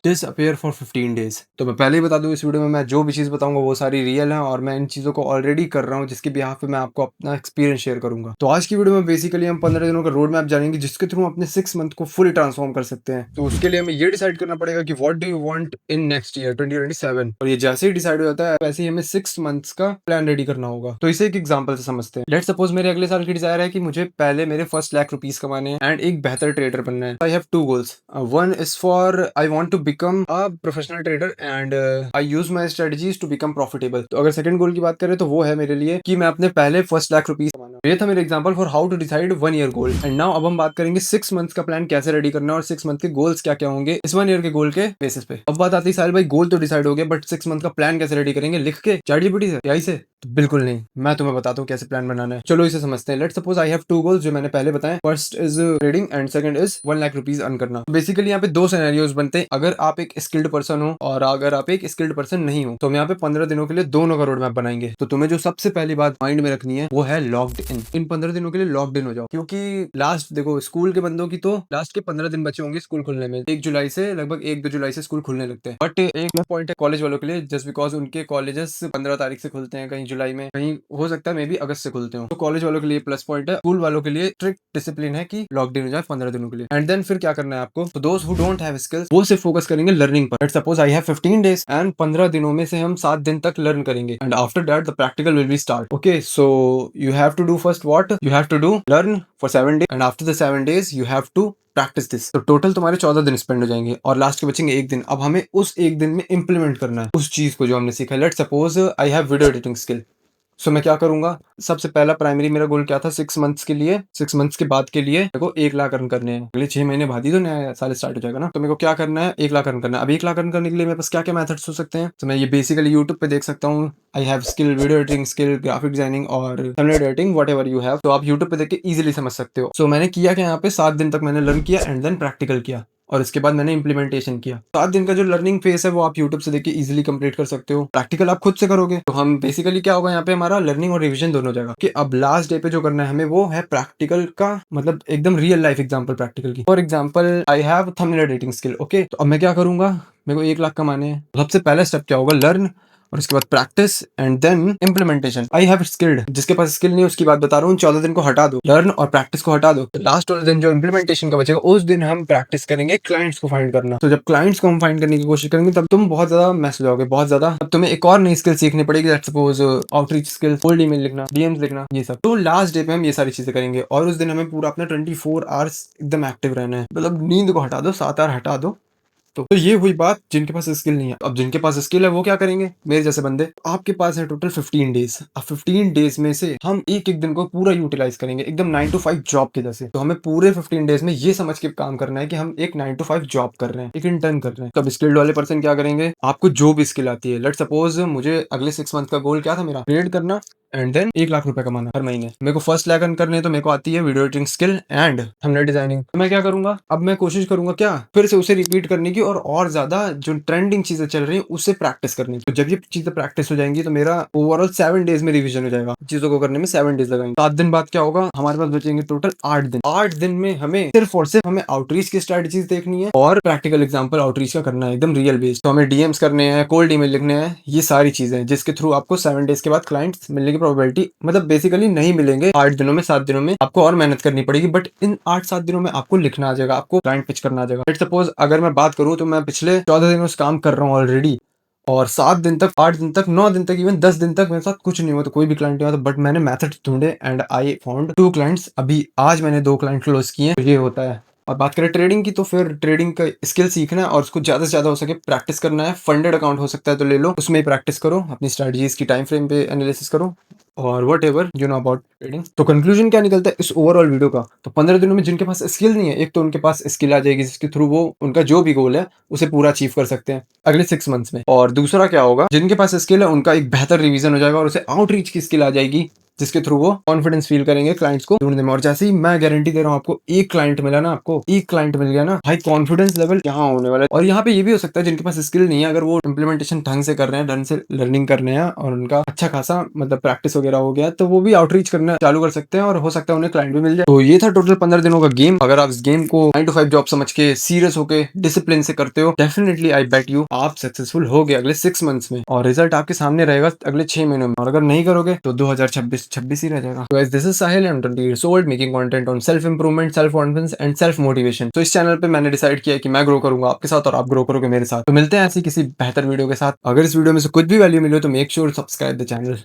Disappear for 15 days. तो मैं पहले ही बता दूं, इस वीडियो में मैं जो भी चीज़ बताऊंगा वो सारी रियल है और मैं इन चीज़ों को ऑलरेडी कर रहा हूं, जिसके बिहाफ पे मैं आपको अपना एक्सपीरियंस शेयर करूंगा। तो आज की वीडियो में बेसिकली हम 15 दिनों का रोड मैप जानेंगे, जिसके थ्रू हम अपने 6 मंथ को फुली ट्रांसफॉर्म कर सकते हैं। तो उसके लिए हमें ये डिसाइड करना पड़ेगा कि what do you want in next year 2027, और ये जैसे ही डिसाइड हो जाता है वैसे ही हमें 6 मंथ्स का प्लान रेडी करना होगा। तो इसे एक एग्जांपल से समझते हैं। लेट्स सपोज मेरे अगले साल की डिजायर है कि मुझे पहले मेरे फर्स्ट लाख रुपीज कमाने हैं एंड एक बेहतर ट्रेडर बनना है। I have two goals. One is for I want to become a professional trader and I use my strategies to become profitable. तो अगर सेकंड गोल की बात करें तो वो है मेरे लिए कि मैं अपने पहले फर्स्ट लाख रुपीज कमाना। ये था मेरा example for how to decide 1 year goal. And now अब हम बात करेंगे 6 मंथ्स का प्लान कैसे रेडी करना है और 6 मंथ के गोल्स क्या क्या होंगे इस 1 ईयर के गोल के बेसिस पे। अब बात आती है साहिल भाई, गोल तो डिसाइड हो गया बट 6 मंथ का प्लान कैसे रेडी करेंगे? लिख के चैटजीपीटी से, एआई से? तो बिल्कुल नहीं, मैं तुम्हें बताता हूँ कैसे प्लान बनाना है। चलो इसे समझते हैं। Let's suppose I have two goals जो मैंने पहले बताए। First is trading and second is 1 lakh rupees earn करना। बेसिकली यहाँ पे दो सिनेरियोस बनते हैं। अगर आप एक स्किल्ड पर्सन हो और अगर आप एक स्किल्ड पर्सन नहीं हो, तो हम यहाँ पे 15 दिनों के लिए दोनों का रोड मैप बनाएंगे। तो तुम्हें जो सबसे पहली बात माइंड में रखनी है वो है लॉक्ड इन 15 दिनों के लिए लॉक्ड इन हो जाओ। क्योंकि लास्ट देखो, स्कूल के बंदों की तो लास्ट के 15 दिन बचे होंगे स्कूल खुलने में। 1 जुलाई से लगभग 1-2 जुलाई से स्कूल खुलने लगते हैं। बट एक प्लस पॉइंट है कॉलेज वालों के लिए, जस्ट बिकॉज उनके कॉलेजेस 15 तारीख से खुलते हैं, कहीं जुलाई में, कहीं हो सकता है मे बी अगस्त से खुलते हो। तो कॉलेज वालों के लिए प्लस पॉइंट है। स्कूल वालों के लिए स्ट्रिक्ट डिसिप्लिन है कि लॉकडाउन हो जाए 15 दिनों के लिए। एंड देन फिर क्या करना है आपको? तो दोस्त हु डोंट हैव स्किल्स वो सिर्फ फोकस करेंगे लर्निंग पर। Let's suppose I have 15 days and 15 दिनों में से हम 7 दिन तक लर्न करेंगे and after that the practical will be start. Okay, so you have to do first what you have to do learn for 7 days and after the 7 days you have to practice this. तो total तुम्हारे 14 दिन spend हो जाएंगे और last के बचेंगे 1 दिन। अब हमें उस 1 दिन में इंप्लीमेंट करना है उस चीज को जो हमने सीखा है। Let's suppose I have video editing skill. So मैं क्या करूंगा? सबसे पहला प्राइमरी मेरा गोल क्या था 6 मंथ्स के लिए? 6 मंथ्स के बाद के लिए देखो 1 लाख अर्न करने हैं। अगले 6 महीने बाद ही तो नया साल स्टार्ट हो जाएगा ना। तो मेरे को क्या करना है? 1 लाख अर्न करना है। अब 1 लाख अर्न करने के लिए मेरे पास क्या क्या मेथड्स हो सकते हैं? तो मैं ये बेसिकली यूट्यूब पे देख सकता हूँ। I have skill video editing skill, graphic designing और thumbnail editing, whatever you have. तो आप यूट्यूब पे देख के इजिली समझ सकते हो। सो मैंने किया क्या यहाँ पे 7 दिन तक मैंने लर्न किया एंड देन प्रैक्टिकल किया और इसके बाद मैंने इंप्लीमेंटेशन किया। 7 दिन का जो लर्निंग फेस है वो आप यूट्यूब से देख के इजीली कंप्लीट कर सकते हो। प्रैक्टिकल आप खुद से करोगे। तो हम बेसिकली क्या होगा यहाँ पे, हमारा लर्निंग और रिवीजन दोनों जगह कि अब लास्ट डे पे जो करना है हमें वो है प्रैक्टिकल का, मतलब एकदम रियल लाइफ एग्जांपल प्रैक्टिकल की। For example I have thumbnail editing skill. Okay, तो अब मैं क्या करूंगा? मेरे को 1 लाख कमाने हैं। सबसे पहला स्टेप क्या होगा? लर्न, और उसके बाद practice and then implementation. I have skilled, जिसके पास स्किल नहीं है उसकी बात बता रहा हूँ। 14 दिन को हटा दो, लर्न और प्रैक्टिस को हटा दो। लास्ट वाले दिन जो इम्प्लीमेंटेशन का बचेगा उस दिन हम प्रैक्टिस करेंगे क्लाइंट्स को फाइंड करना। तो जब क्लाइंट्स को हम फाइंड करने की कोशिश करेंगे तब तुम बहुत ज्यादा मैस हो जाओगे, बहुत ज्यादा। अब तुम्हें एक और नई स्किल सीखनी पड़ेगी। Let's suppose outreach skill, cold email लिखना, डीएम्स लिखना, ये सब। तो लास्ट डे पे हम ये सारी चीजें करेंगे और उस दिन हमें पूरा अपना 24 आवर्स एकदम एक्टिव रहना है। मतलब नींद को हटा दो, 7 आवर हटा दो। तो ये हुई बात जिनके पास स्किल नहीं है। अब जिनके पास स्किल है वो क्या करेंगे? मेरे जैसे बंदे। आपके पास है टोटल 15 डेज। अब 15 डेज में से हम एक एक दिन को पूरा यूटिलाइज करेंगे एकदम 9 to 5 जॉब के जैसे। तो हमें पूरे 15 डेज में ये समझ के काम करना है कि हम एक 9 to 5 जॉब कर रहे हैं, एक इंटर्न कर रहे हैं। तब स्किल्ड वाले पर्सन क्या करेंगे? आपको जो भी स्किल आती है। लेट्स सपोज मुझे अगले 6 मंथ का गोल क्या था मेरा? ट्रेड करना एंड देन 1 लाख रुपए कमाना हर महीने। मेरे को फर्स्ट लाख अर्न करने हैं, तो मेरे को आती है video editing skill and thumbnail designing. तो मैं क्या करूंगा? अब मैं कोशिश करूंगा क्या, फिर से उसे रिपीट करने की और ज्यादा जो ट्रेंडिंग चीजें चल रही है उससे प्रैक्टिस करनी। तो जब ये चीजें प्रैक्टिस हो जाएंगी तो मेरा ओवरऑल 7 डेज में रिवीजन हो जाएगा। चीजों को करने में 7 डेज लगेंगे। 7 दिन बाद क्या होगा? हमारे पास बचेंगे टोटल 8 दिन। 8 दिन में हमें सिर्फ और सिर्फ हमें आउटरीच की स्ट्रेटजीज देखनी है और प्रैक्टिकल एग्जांपल आउटरीच का करना है, एकदम रियल बेस्ड। तो हमें डीएम्स करने हैं, कोल्ड ईमेल लिखने हैं, ये सारी चीजें जिसके थ्रू आपको 7 डेज के बाद क्लाइंट्स मिलने की प्रोबेबिलिटी, मतलब बेसिकली नहीं मिलेंगे 8 दिनों में, 7 दिनों में आपको और मेहनत करनी पड़ेगी। बट इन 8-7 दिनों में आपको लिखना आ जाएगा, आपको क्लाइंट पिच करना आ जाएगा। लेट्स सपोज अगर मैं बात करूं तो मैं पिछले 14 दिनों से काम कर रहा हूं ऑलरेडी और 7 दिन तक, 8 दिन तक, 9 दिन तक, इवन 10 दिन तक मेरे साथ कुछ नहीं हुआ, तो कोई भी क्लाइंट नहीं हुआ। तो बट मैंने मेथड ढूंढे एंड आई फाउंड 2 क्लाइंट्स। अभी आज मैंने 2 क्लाइंट क्लोज किए। तो ये होता है। और बात करें ट्रेडिंग की, तो फिर ट्रेडिंग का स्किल सीखना है और उसको ज्यादा से ज्यादा हो सके प्रैक्टिस करना है। फंडेड अकाउंट हो सकता है तो ले लो, उसमें ही प्रैक्टिस करो, अपनी स्ट्रेटजीज की टाइम फ्रेम पे एनालिसिस करो और what ever you know about trading. तो कंक्लूजन क्या निकलता है इस ओवरऑल वीडियो का? तो 15 दिनों में जिनके पास स्किल नहीं है, एक तो उनके पास स्किल आ जाएगी जिसके थ्रू वो उनका जो भी गोल है उसे पूरा अचीव कर सकते हैं अगले 6 मंथ्स में। और दूसरा क्या होगा? जिनके पास स्किल है उनका एक बेहतर रिवीजन हो जाएगा और उसे आउटरीच की स्किल आ जाएगी जिसके थ्रू वो कॉन्फिडेंस फील करेंगे क्लाइंट्स को ढूंढने में। और जैसे ही मैं गारंटी दे रहा हूँ आपको, एक क्लाइंट मिला ना, आपको एक क्लाइंट मिल गया ना भाई, कॉन्फिडेंस लेवल यहाँ होने वाला है। और यहाँ पे ये भी हो सकता है जिनके पास स्किल नहीं है, अगर वो इम्प्लीमेंटेशन ढंग से कर रहे हैं, ढंग से लर्निंग कर रहे हैं और उनका अच्छा खासा मतलब प्रैक्टिस वगैरह हो गया, तो वो भी आउटरीच करना चालू कर सकते हैं और हो सकता है उन्हें क्लाइंट भी मिल जाए। तो ये था टोटल 15 दिनों का गेम। अगर आप इस गेम को 9 to 5 जॉब समझ के सीरियस होके डिसिप्लिन से करते हो, डेफिनेटली आई बेट यू आप सक्सेसफुल हो गए अगले 6 मंथ्स में, और रिजल्ट आपके सामने रहेगा अगले 6 महीनों में। और अगर नहीं करोगे तो 2026 ही रह जाएगा। तो this is Sahil, I am 20 years old, making content on self improvement, self confidence and self motivation. तो इस चैनल पे मैंने डिसाइड किया है कि मैं ग्रो करूंगा आपके साथ और आप ग्रो करोगे मेरे साथ। तो मिलते हैं ऐसी किसी बेहतर वीडियो के साथ। अगर इस वीडियो में से कुछ भी वैल्यू मिली हो तो make sure subscribe the channel.